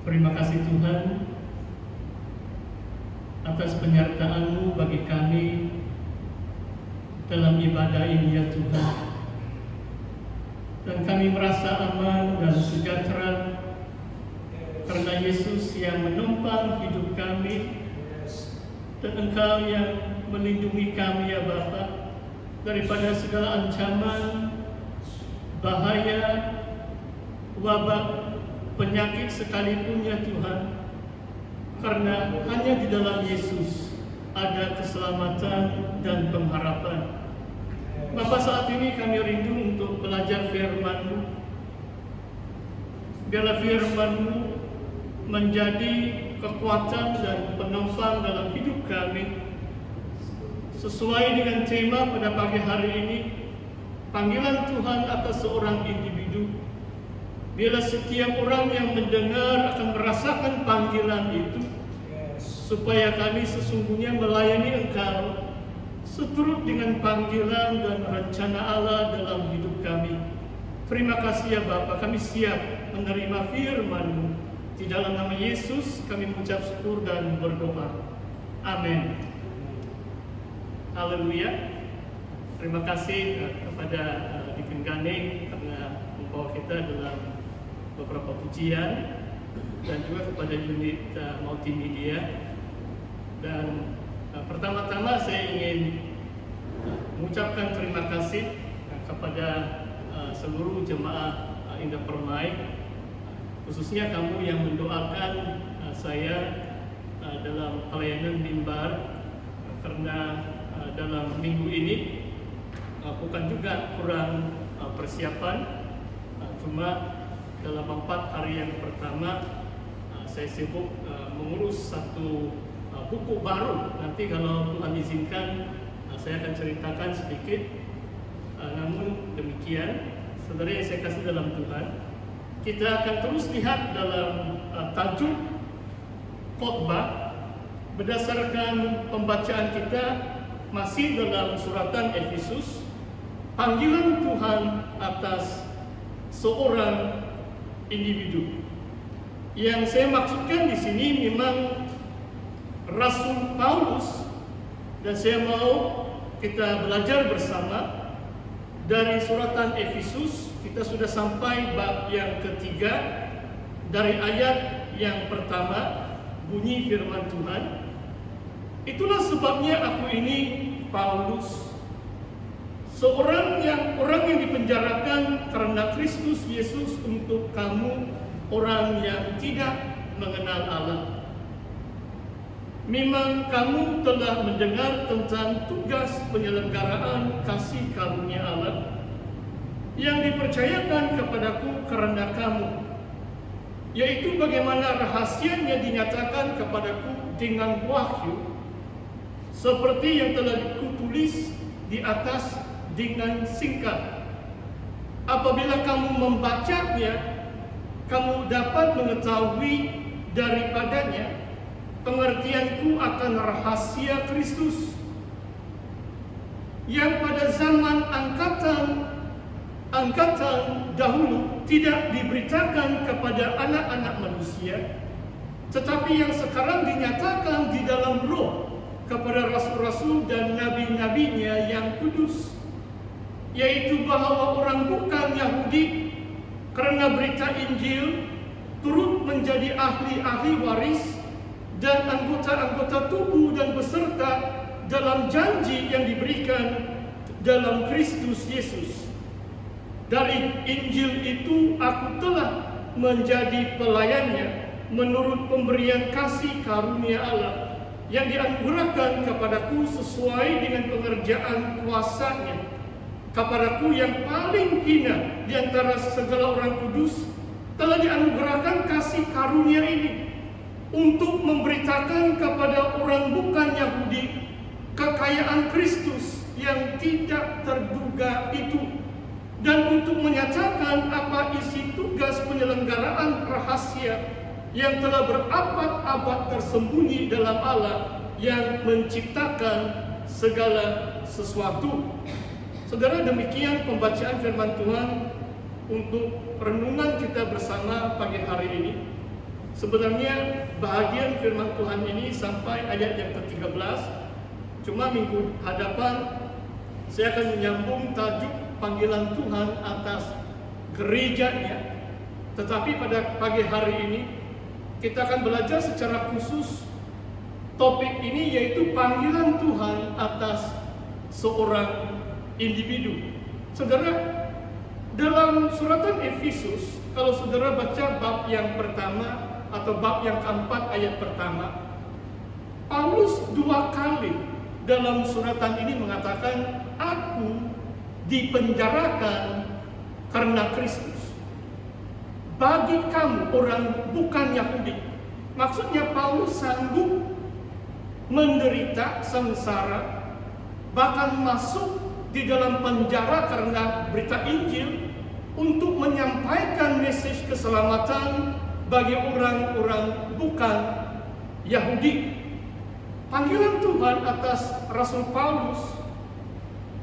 Terima kasih Tuhan atas penyertaan-Mu bagi kami dalam ibadah ini ya Tuhan. Dan kami merasa aman dan sejahtera karena Yesus yang menumpang hidup kami dan Engkau yang melindungi kami ya Bapa daripada segala ancaman, bahaya, wabah, penyakit sekalipun ya Tuhan. Karena hanya di dalam Yesus ada keselamatan dan pengharapan. Bapa, saat ini kami rindu untuk belajar firman-Mu. Biarlah firman-Mu menjadi kekuatan dan penopang dalam hidup kami. Sesuai dengan tema pada pagi hari ini, panggilan Tuhan atas seorang individu. Biarlah setiap orang yang mendengar akan merasakan panggilan itu, supaya kami sesungguhnya melayani Engkau seturut dengan panggilan dan rencana Allah dalam hidup kami. Terima kasih ya Bapa, kami siap menerima firman-Mu. Di dalam nama Yesus kami mengucap syukur dan berdoa. Amin. Haleluya. Terima kasih kepada Deacon Ganing karena membawa kita dalam beberapa pujian, dan juga kepada unit multimedia. Dan pertama-tama saya ingin mengucapkan terima kasih kepada seluruh jemaah Indah Permai, khususnya kamu yang mendoakan saya dalam pelayanan mimbar, karena dalam minggu ini bukan juga kurang persiapan, cuma dalam 4 hari yang pertama saya sibuk mengurus satu buku baru. Nanti kalau Tuhan izinkan saya akan ceritakan sedikit. Namun demikian, saudara yang saya kasih dalam Tuhan, kita akan terus lihat dalam tajuk khotbah berdasarkan pembacaan kita masih dalam suratan Efesus, panggilan Tuhan atas seorang individu. Yang saya maksudkan di sini memang Rasul Paulus, dan saya mau kita belajar bersama dari suratan Efesus. Kita sudah sampai bab yang ketiga, dari ayat yang pertama bunyi firman Tuhan. Itulah sebabnya aku ini Paulus, orang yang dipenjarakan karena Kristus Yesus untuk kamu, orang yang tidak mengenal Allah. Memang kamu telah mendengar tentang tugas penyelenggaraan kasih karunia Allah yang dipercayakan kepadaku karena kamu, yaitu bagaimana rahasianya dinyatakan kepadaku dengan wahyu, seperti yang telah kutulis di atas dengan singkat. Apabila kamu membacanya, kamu dapat mengetahui daripadanya pengertianku akan rahasia Kristus yang pada zaman angkatan dahulu tidak diberitakan kepada anak-anak manusia, tetapi yang sekarang dinyatakan di dalam Roh kepada rasul-rasul dan nabi-nabinya yang kudus, yaitu bahwa orang bukan Yahudi karena berita Injil turut menjadi ahli-ahli waris dan anggota-anggota tubuh dan beserta dalam janji yang diberikan dalam Kristus Yesus. Dari Injil itu aku telah menjadi pelayannya menurut pemberian kasih karunia Allah yang dianugerahkan kepadaku sesuai dengan pengerjaan kuasa-Nya. Kepadaku yang paling hina di antara segala orang kudus telah dianugerahkan kasih karunia ini untuk memberitakan kepada orang bukan Yahudi kekayaan Kristus yang tidak terduga itu, dan untuk menyatakan apa isi tugas penyelenggaraan rahasia yang telah berabad-abad tersembunyi dalam Allah yang menciptakan segala sesuatu. Saudara, demikian pembacaan firman Tuhan untuk renungan kita bersama pagi hari ini. Sebenarnya bahagian firman Tuhan ini sampai ayat yang ke-13. Cuma minggu hadapan saya akan menyambung tajuk panggilan Tuhan atas gerejanya. Tetapi pada pagi hari ini kita akan belajar secara khusus topik ini, yaitu panggilan Tuhan atas seorang individu. Saudara, dalam suratan Efesus, kalau saudara baca bab yang pertama atau bab yang keempat ayat pertama, Paulus 2 kali dalam suratan ini mengatakan, aku dipenjarakan karena Kristus. Bagi kamu orang bukan Yahudi. Maksudnya Paulus sanggup menderita sengsara, bahkan masuk di dalam penjara karena berita Injil untuk menyampaikan message keselamatan bagi orang-orang bukan Yahudi. Panggilan Tuhan atas Rasul Paulus,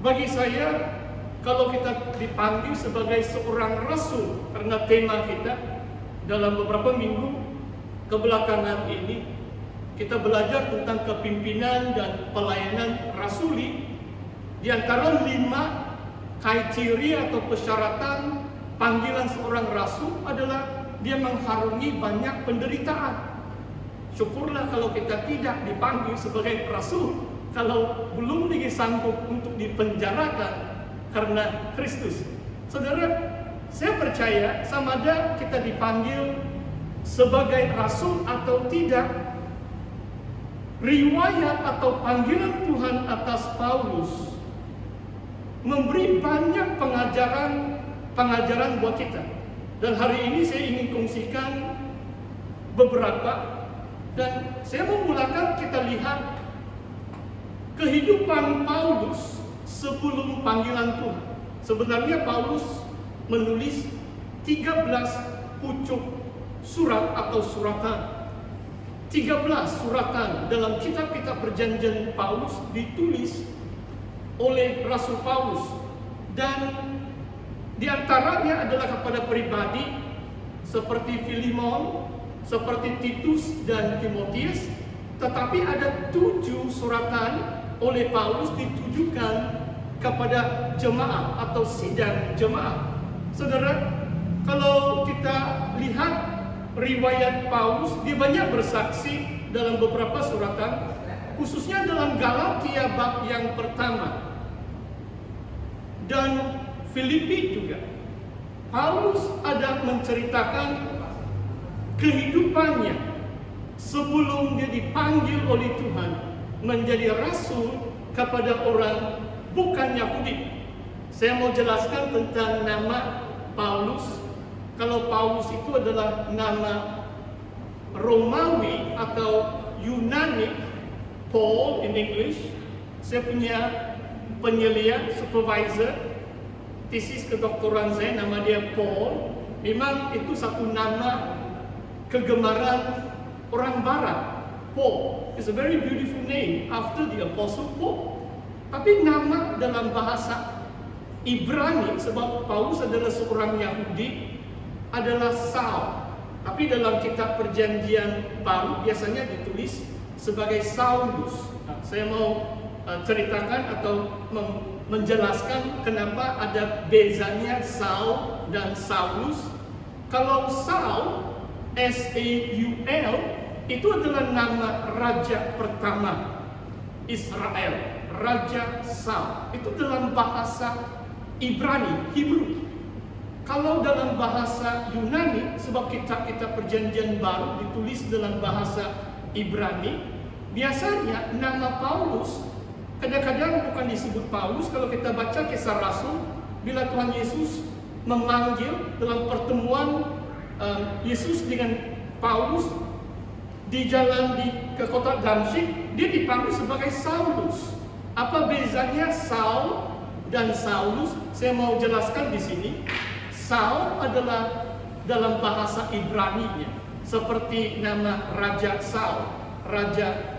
bagi saya, kalau kita dipanggil sebagai seorang rasul, karena tema kita dalam beberapa minggu kebelakangan ini, kita belajar tentang kepimpinan dan pelayanan rasuli. Di antara 5 kriteria atau persyaratan panggilan seorang rasul adalah dia mengharungi banyak penderitaan. Syukurlah kalau kita tidak dipanggil sebagai rasul, kalau belum lagi sanggup untuk dipenjarakan karena Kristus. Saudara, saya percaya sama ada kita dipanggil sebagai rasul atau tidak, riwayat atau panggilan Tuhan atas Paulus memberi banyak pengajaran buat kita. Dan hari ini saya ingin kongsikan beberapa, dan saya mau mulakan kita lihat kehidupan Paulus sebelum panggilan Tuhan. Sebenarnya Paulus menulis 13 pucuk surat atau suratan. 13 suratan dalam kitab-kitab perjanjian Paulus ditulis oleh Rasul Paulus, dan diantaranya adalah kepada pribadi seperti Filemon, seperti Titus dan Timotius. Tetapi ada 7 suratan oleh Paulus ditujukan kepada jemaah atau sidang jemaah. Saudara, kalau kita lihat riwayat Paulus, dia banyak bersaksi dalam beberapa suratan, khususnya dalam Galatia bab yang pertama dan Filipi juga. Paulus ada menceritakan kehidupannya sebelum dia dipanggil oleh Tuhan menjadi rasul kepada orang bukan Yahudi. Saya mau jelaskan tentang nama Paulus. Kalau Paulus itu adalah nama Romawi atau Yunani, Paul in English. Saya punya penyelia, supervisor tesis kedoktoran saya, nama dia Paul. Memang itu satu nama kegemaran orang barat. Paul is a very beautiful name after the Apostle Paul. Tapi nama dalam bahasa Ibrani, sebab Paulus adalah seorang Yahudi, adalah Saul. Tapi dalam kitab perjanjian baru biasanya ditulis sebagai Saulus. Nah, saya mau ceritakan atau menjelaskan kenapa ada bezanya Saul dan Saulus. Kalau Saul, S-A-U-L, itu adalah nama raja pertama Israel, Raja Saul. Itu dalam bahasa Ibrani, Hebrew. Kalau dalam bahasa Yunani, sebab kitab-kitab perjanjian baru ditulis dalam bahasa Ibrani, biasanya nama Paulus kadang-kadang bukan disebut Paulus. Kalau kita baca Kisah Rasul, bila Tuhan Yesus memanggil dalam pertemuan Yesus dengan Paulus di jalan ke kota Damsyik, dia dipanggil sebagai Saulus. Apa bezanya Saul dan Saulus? Saya mau jelaskan di sini. Saul adalah dalam bahasa Ibrani-nya seperti nama Raja Saul, raja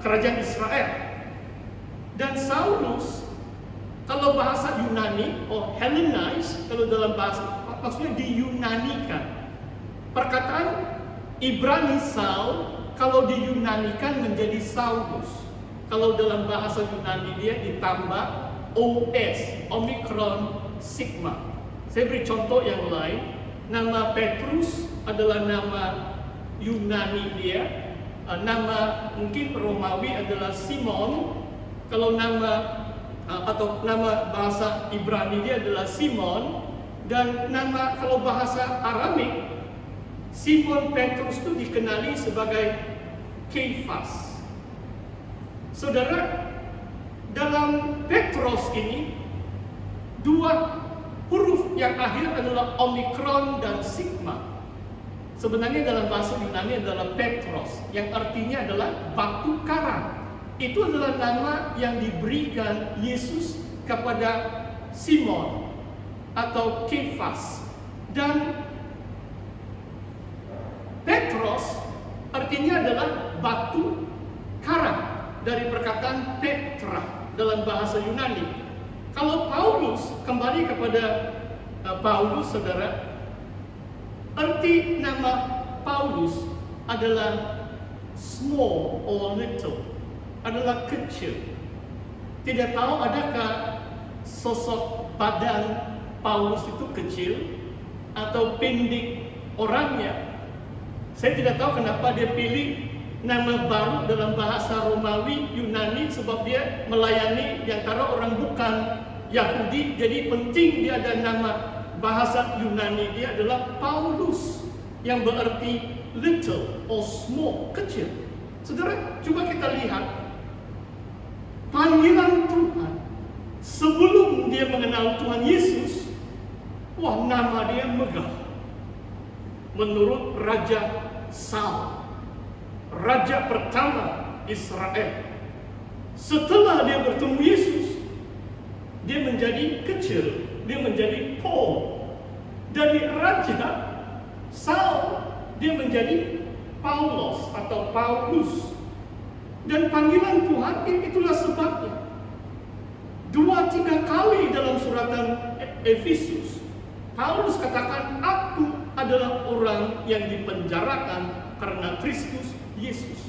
kerajaan Israel. Dan Saulus, kalau bahasa Yunani, Hellenized, kalau dalam bahasa, maksudnya diyunanikan. Perkataan Ibrani Saul, kalau diyunanikan menjadi Saulus. Kalau dalam bahasa Yunani dia ditambah OS, Omicron Sigma. Saya beri contoh yang lain. Nama Petrus adalah nama Yunani dia. Nama mungkin Romawi adalah Simon. Kalau nama atau nama bahasa Ibrani dia adalah Simon. Dan nama kalau bahasa Aramik, Simon Petrus itu dikenali sebagai Kephas. Saudara, dalam Petrus ini dua huruf yang akhir adalah Omicron dan Sigma. Sebenarnya dalam bahasa Yunani adalah Petros, yang artinya adalah batu karang. Itu adalah nama yang diberikan Yesus kepada Simon atau Kephas. Dan Petros artinya adalah batu karang, dari perkataan Petra dalam bahasa Yunani. Kalau Paulus, kembali kepada Paulus, saudara, arti nama Paulus adalah small or little, adalah kecil. Tidak tahu adakah sosok badan Paulus itu kecil atau pendek orangnya. Saya tidak tahu kenapa dia pilih nama baru dalam bahasa Romawi Yunani, sebab dia melayani di antara orang bukan Yahudi. Jadi penting dia ada nama bahasa Yunani, dia adalah Paulus, yang berarti little or small, kecil. Saudara, coba kita lihat panggilan Tuhan sebelum dia mengenal Tuhan Yesus. Wah, nama dia megah. Menurut Raja Saul, raja pertama Israel. Setelah dia bertemu Yesus, dia menjadi kecil, dia menjadi Paul. Dari raja Saul, dia menjadi Paulus atau Paulus. Dan panggilan Tuhan, itulah sebabnya 2-3 kali dalam suratan Efesus, Paulus katakan, aku adalah orang yang dipenjarakan karena Kristus Yesus.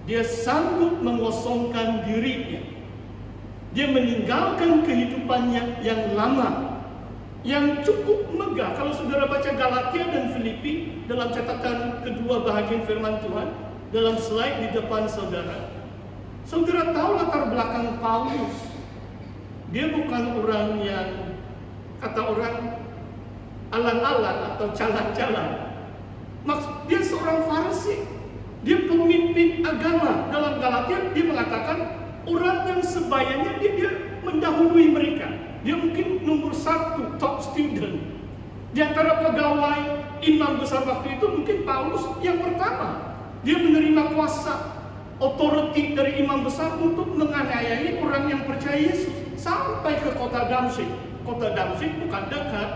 Dia sanggup mengosongkan dirinya. Dia meninggalkan kehidupannya yang lama, yang cukup megah. Kalau saudara baca Galatia dan Filipi dalam catatan kedua bahagian firman Tuhan, dalam slide di depan saudara, saudara tahu latar belakang Paulus. Dia bukan orang yang, kata orang, alang-alang atau jalan-jalan. Dia seorang Farisi. Dia pemimpin agama. Dalam Galatia dia mengatakan orang yang sebayanya dia mendahului mereka. Dia mungkin nomor 1 top student. Di antara pegawai imam besar waktu itu mungkin Paulus yang pertama. Dia menerima kuasa otoriti dari imam besar untuk menganiayai orang yang percaya Yesus sampai ke kota Damsyik. Kota Damsyik bukan dekat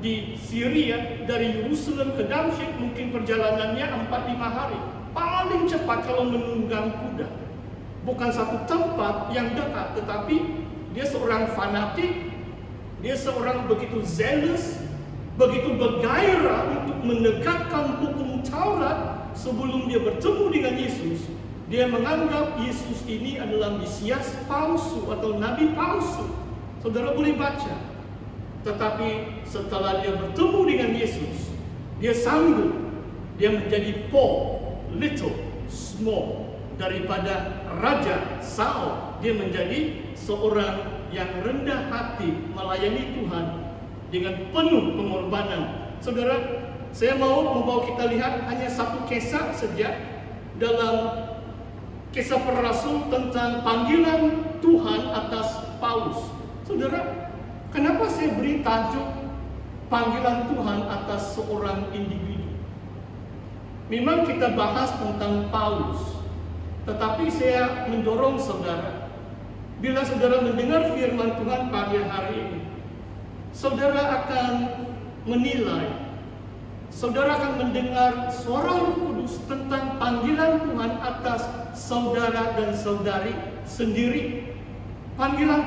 di Syria. Dari Yerusalem ke Damsyik mungkin perjalanannya 4-5 hari. Paling cepat kalau menunggang kuda. Bukan satu tempat yang dekat, tetapi dia seorang fanatik. Dia seorang begitu zealous, begitu bergairah untuk menegakkan hukum Taurat. Sebelum dia bertemu dengan Yesus, dia menganggap Yesus ini adalah Mesias palsu atau Nabi palsu. Saudara boleh baca. Tetapi setelah dia bertemu dengan Yesus, dia sanggup, dia menjadi Paul, little, small. Daripada Raja Saul, dia menjadi seorang yang rendah hati melayani Tuhan dengan penuh pengorbanan. Saudara, saya mau membawa kita lihat hanya satu kisah saja dalam Kisah Para Rasul tentang panggilan Tuhan atas Paulus. Saudara, kenapa saya beri tajuk panggilan Tuhan atas seorang individu? Memang kita bahas tentang Paulus, tetapi saya mendorong saudara, bila saudara mendengar firman Tuhan pagi hari ini, saudara akan menilai, saudara akan mendengar suara Roh Kudus tentang panggilan Tuhan atas saudara dan saudari sendiri. Panggilan Tuhan